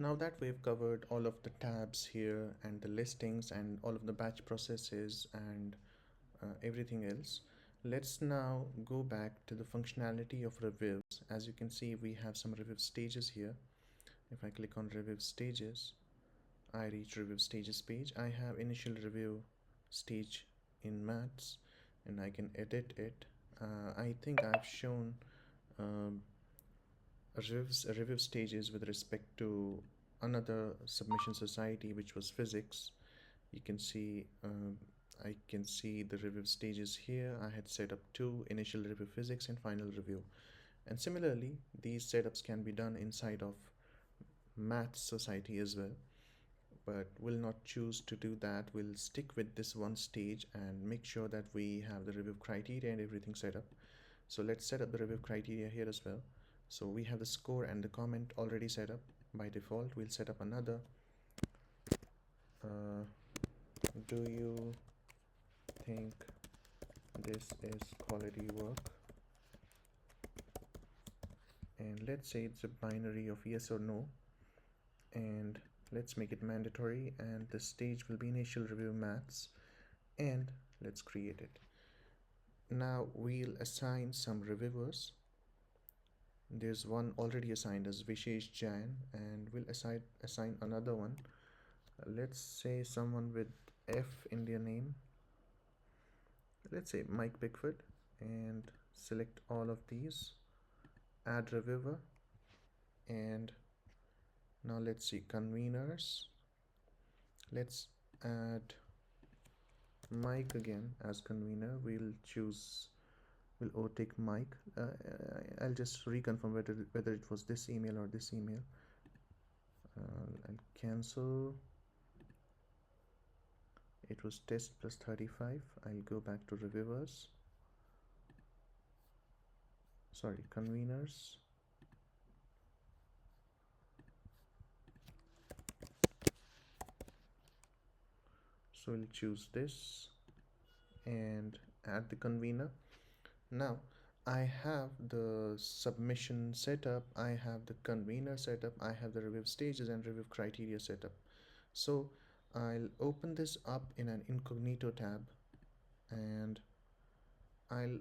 Now that we've covered all of the tabs here and the listings and all of the batch processes and everything else, let's now go back to the functionality of reviews. As you can see, we have some review stages here. If I click on review stages, I reach review stages page. I have initial review stage in maths and I can edit it. I think I've shown um, review stages with respect to another submission society, which was physics. You can see I can see the review stages here. I had set up two: initial review physics and final review. And similarly, these setups can be done inside of math society as well, but we'll not choose to do that. We'll stick with this one stage and make sure that we have the review criteria and everything set up. So let's set up the review criteria here as well. So we have the score and the comment already set up. By default, we'll set up another. Do you think this is quality work? And let's say it's a binary of yes or no, and let's make it mandatory, and the stage will be initial review maths, and let's create it. Now we'll assign some reviewers. There's one already assigned as Vishesh Jain, and we'll assign another one. Let's say someone with F in their name. Let's say Mike Pickford, and select all of these, add reviewer, and now let's see conveners. Let's add Mike again as convener. We'll take Mike. I'll just reconfirm whether it was this email or this email. I'll cancel. It was test plus 35. I'll go back to reviewers. Sorry, conveners. So we'll choose this and add the convener. Now I have the submission setup, I have the convener setup, I have the review stages and review criteria setup. So I'll open this up in an incognito tab, and I'll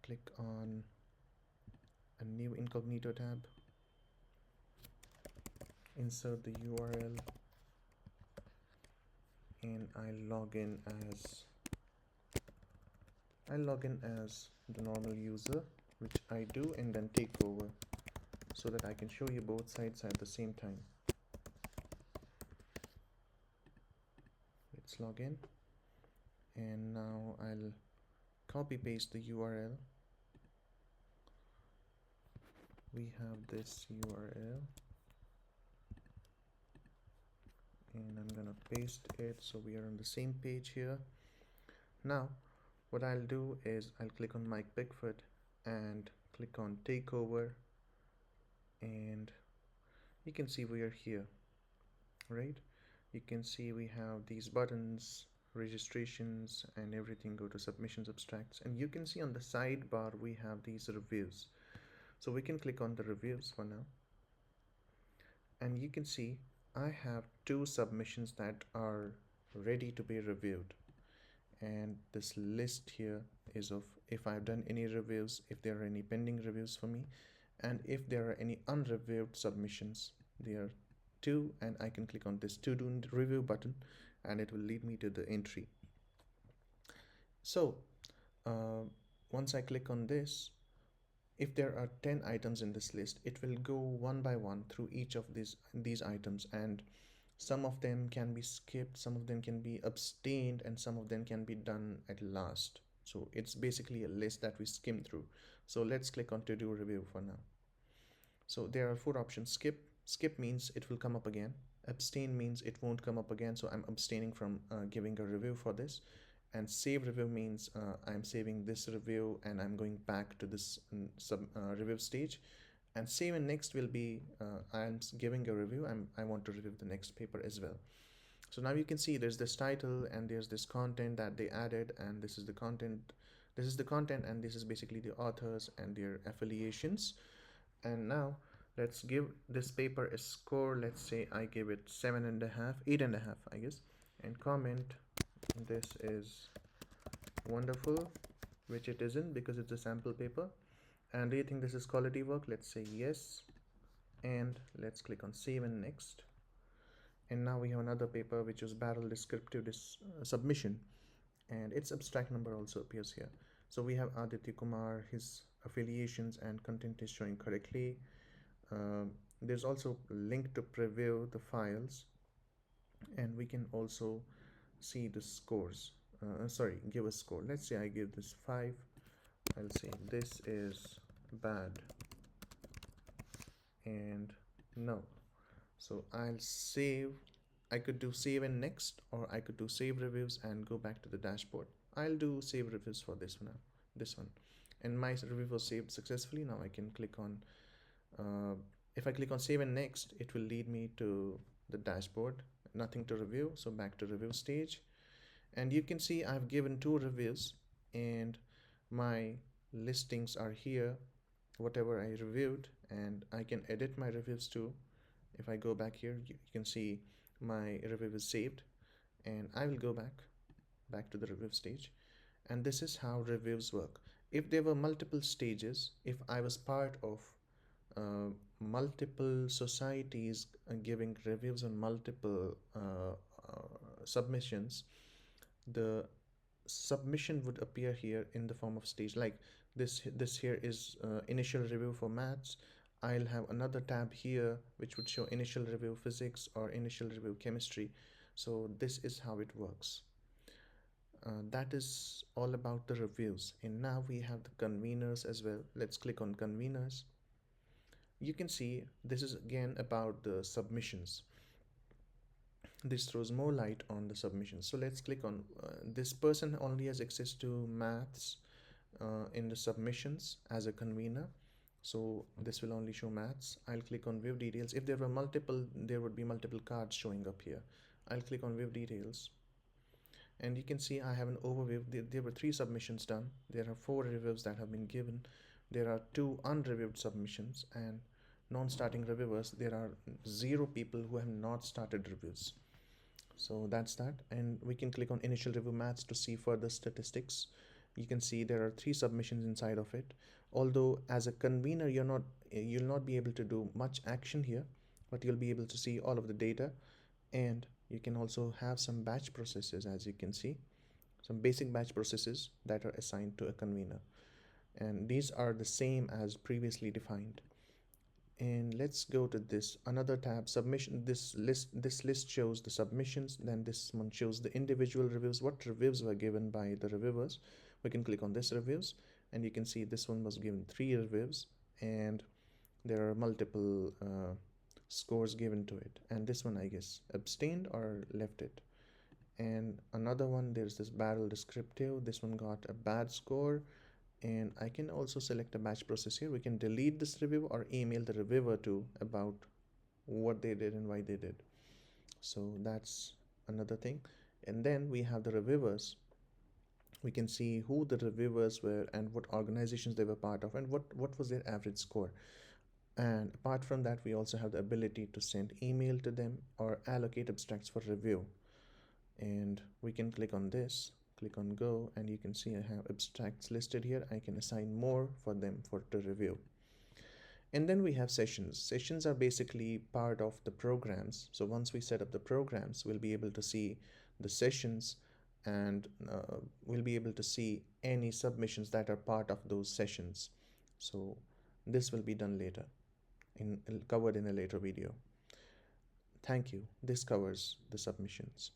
click on a new incognito tab, insert the URL, and I'll log in as the normal user, which I do, and then take over so that I can show you both sides at the same time. Let's log in, and now I'll copy paste the URL. We have this URL, and I'm gonna paste it so we are on the same page here. Now what I'll do is I'll click on Mike Pickford and click on takeover, and you can see we are here, right? You can see we have these buttons, registrations, and everything go to submissions abstracts, and you can see on the sidebar we have these reviews. So we can click on the reviews for now, and you can see I have two submissions that are ready to be reviewed, and this list here is of if I've done any reviews, if there are any pending reviews for me, and if there are any unreviewed submissions. There are two, and I can click on this to do review button, and it will lead me to the entry. So once I click on this, if there are 10 items in this list, it will go one by one through each of these items, and some of them can be skipped, some of them can be abstained, and some of them can be done at last. So it's basically a list that we skim through. So let's click on to do review for now. So there are four options. Skip means it will come up again. Abstain means it won't come up again, so I'm abstaining from giving a review for this. And save review means I'm saving this review and I'm going back to this review stage. And save and next will be I'm giving a review, I want to review the next paper as well. So now you can see there's this title and there's this content that they added, and this is the content, and this is basically the authors and their affiliations. And now Let's give this paper a score. Let's say I give it 7.5, 8.5, I guess, and comment this is wonderful, which it isn't because it's a sample paper. And do you think this is quality work? Let's say yes, and let's click on save and next. And now we have another paper which is barrel descriptive submission, and its abstract number also appears here. So we have Aditya Kumar, his affiliations and content is showing correctly. There's also a link to preview the files, and we can also see the scores. Sorry, give a score. Let's say I give this 5. I'll say this is bad and no. So I'll save. I could do save and next, or I could do save reviews and go back to the dashboard. I'll do save reviews for this one now. This one, and my review was saved successfully. Now I can click on. If I click on save and next, it will lead me to the dashboard. Nothing to review, so back to review stage. And you can see I've given 2 reviews, and my listings are here, whatever I reviewed, and I can edit my reviews too. If I go back here, you can see my review is saved, and I will go back to the review stage. And this is how reviews work. If there were multiple stages, if I was part of multiple societies giving reviews on multiple submissions, the submission would appear here in the form of stage. Like this here is initial review for maths. I'll have another tab here which would show initial review physics or initial review chemistry. So this is how it works. That is all about the reviews, and now we have the conveners as well. Let's click on conveners. You can see this is again about the submissions. This throws more light on the submissions. So let's click on this person only has access to maths in the submissions as a convener. So this will only show maths. I'll click on view details. If there were multiple, there would be multiple cards showing up here. I'll click on view details, and you can see I have an overview. There were 3 submissions done. There are 4 reviews that have been given. There are 2 unreviewed submissions, and non-starting reviewers, there are 0 people who have not started reviews. So that's that, and we can click on initial review maths to see further statistics. You can see there are 3 submissions inside of it. Although as a convener you'll not be able to do much action here, but you'll be able to see all of the data, and you can also have some batch processes, as you can see some basic batch processes that are assigned to a convener, and these are the same as previously defined. And let's go to this another tab, submission. This list shows the submissions, then this one shows the individual reviews, what reviews were given by the reviewers. We can click on this reviews, and you can see this one was given 3 reviews, and there are multiple scores given to it, and this one I guess abstained or left it. And another one, there's this barrel descriptive, this one got a bad score. And I can also select a batch process here. We can delete this review or email the reviewer to about what they did and why they did. So that's another thing. And then we have the reviewers. We can see who the reviewers were and what organizations they were part of and what was their average score. And apart from that, we also have the ability to send email to them or allocate abstracts for review. And we can click on this, click on go, and you can see I have abstracts listed here. I can assign more for them to review. And then we have sessions. Sessions are basically part of the programs. So once we set up the programs, we'll be able to see the sessions, and we'll be able to see any submissions that are part of those sessions. So this will be done later, covered in a later video. Thank you. This covers the submissions.